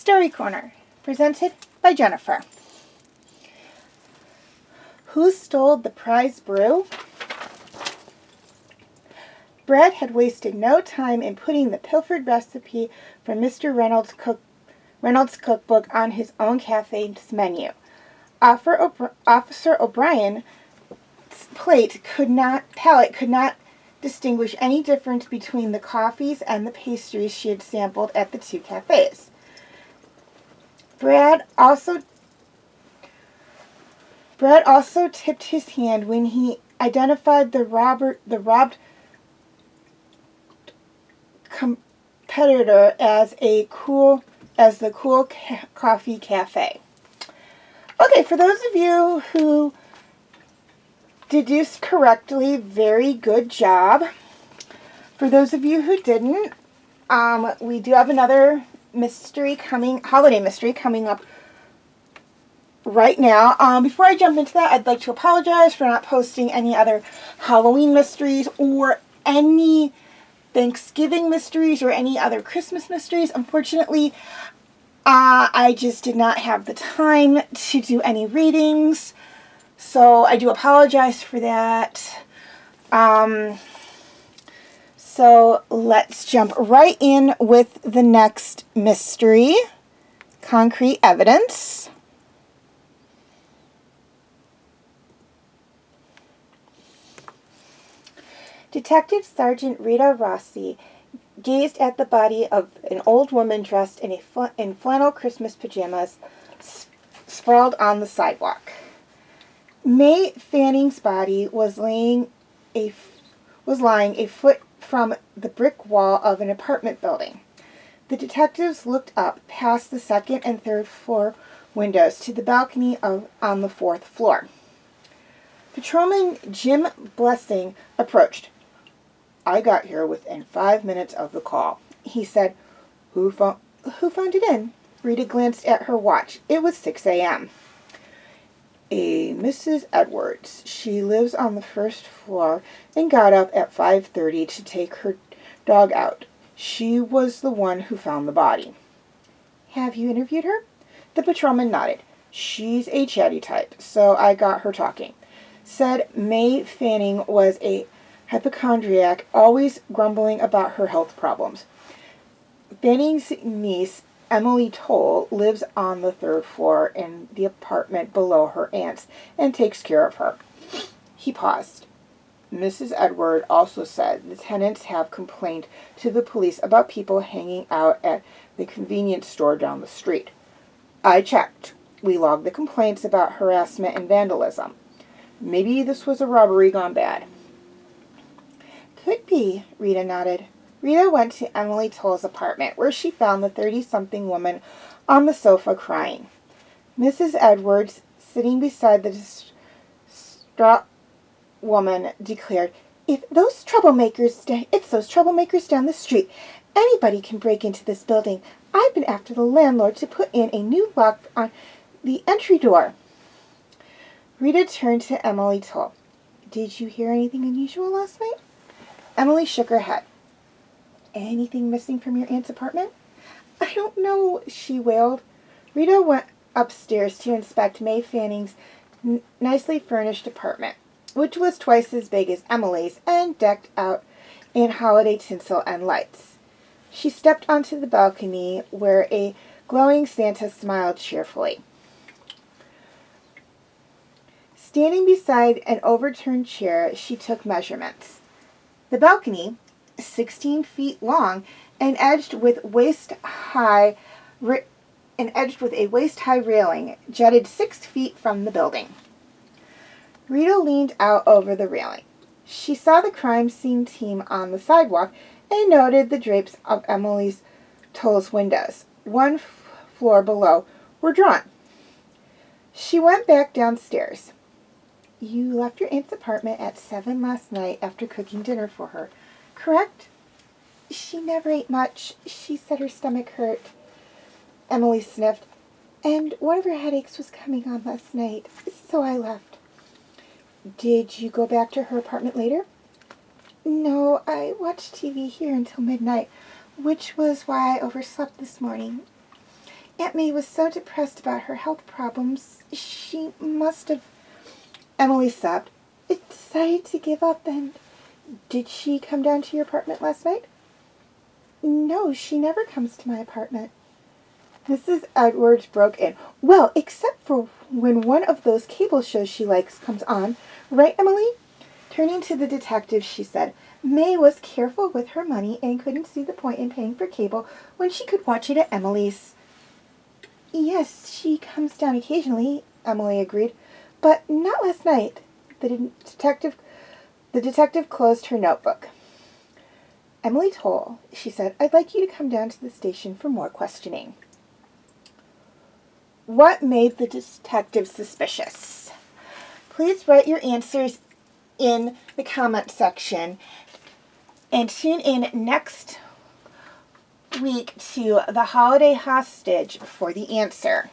Story Corner, presented by Jennifer. Who stole the prize brew? Brad had wasted no time in putting the pilfered recipe from Mr. Reynolds' cookbook on his own cafe's menu. Officer O'Brien's palate could not distinguish any difference between the coffees and the pastries she had sampled at the two cafes. Brad also tipped his hand when he identified the robbed competitor as the Cool Coffee Cafe. Okay, for those of you who deduced correctly, very good job. For those of you who didn't, we do have another holiday mystery coming up right now. Before I jump into that, I'd like to apologize for not posting any other Halloween mysteries or any Thanksgiving mysteries or any other Christmas mysteries. Unfortunately, I just did not have the time to do any readings, so I do apologize for that. So let's jump right in with the next mystery, Concrete Evidence. Detective Sergeant Rita Rossi gazed at the body of an old woman dressed in flannel Christmas pajamas sprawled on the sidewalk. May Fanning's body was lying a foot from the brick wall of an apartment building. The detectives looked up past the second and third floor windows to the balcony on the fourth floor. Patrolman Jim Blessing approached. "I got here within 5 minutes of the call," he said. Who phoned it in?" Rita glanced at her watch. It was 6 a.m. "A Mrs. Edwards. She lives on the first floor and got up at 5:30 to take her dog out. She was the one who found the body." "Have you interviewed her?" The patrolman nodded. "She's a chatty type, so I got her talking. Said May Fanning was a hypochondriac, always grumbling about her health problems. Fanning's niece, Emily Toll, lives on the third floor in the apartment below her aunt's and takes care of her." He paused. "Mrs. Edward also said the tenants have complained to the police about people hanging out at the convenience store down the street. I checked. We logged the complaints about harassment and vandalism. Maybe this was a robbery gone bad." "Could be," Rita nodded. Rita went to Emily Toll's apartment, where she found the 30-something woman on the sofa crying. Mrs. Edwards, sitting beside the distraught woman, declared, It's those troublemakers down the street. Anybody can break into this building. I've been after the landlord to put in a new lock on the entry door." Rita turned to Emily Toll. "Did you hear anything unusual last night?" Emily shook her head. "Anything missing from your aunt's apartment?" "I don't know," she wailed. Rita went upstairs to inspect May Fanning's nicely furnished apartment, which was twice as big as Emily's and decked out in holiday tinsel and lights. She stepped onto the balcony where a glowing Santa smiled cheerfully. Standing beside an overturned chair, she took measurements. The balcony, 16 feet long and edged with a waist-high railing, jutted 6 feet from the building. Rita leaned out over the railing. She saw the crime scene team on the sidewalk and noted the drapes of Emily Toll's windows, one floor below, were drawn. She went back downstairs. "You left your aunt's apartment at 7 last night after cooking dinner for her, correct?" "She never ate much. She said her stomach hurt." Emily sniffed. "And one of her headaches was coming on last night, so I left." "Did you go back to her apartment later?" "No, I watched TV here until midnight, which was why I overslept this morning." Aunt May was so depressed about her health problems, she must have... Emily sobbed. It decided to give up, and did she come down to your apartment last night? No, she never comes to my apartment. Mrs. Edwards broke in. Well, except for when one of those cable shows she likes comes on. Right, Emily? Turning to the detective, she said, May was careful with her money and couldn't see the point in paying for cable when she could watch it at Emily's. Yes, she comes down occasionally, Emily agreed, but not last night. The detective closed her notebook. Emily Toll, she said, I'd like you to come down to the station for more questioning. What made the detective suspicious? Please write your answers in the comment section and tune in next week to The Holiday Hostage for the answer.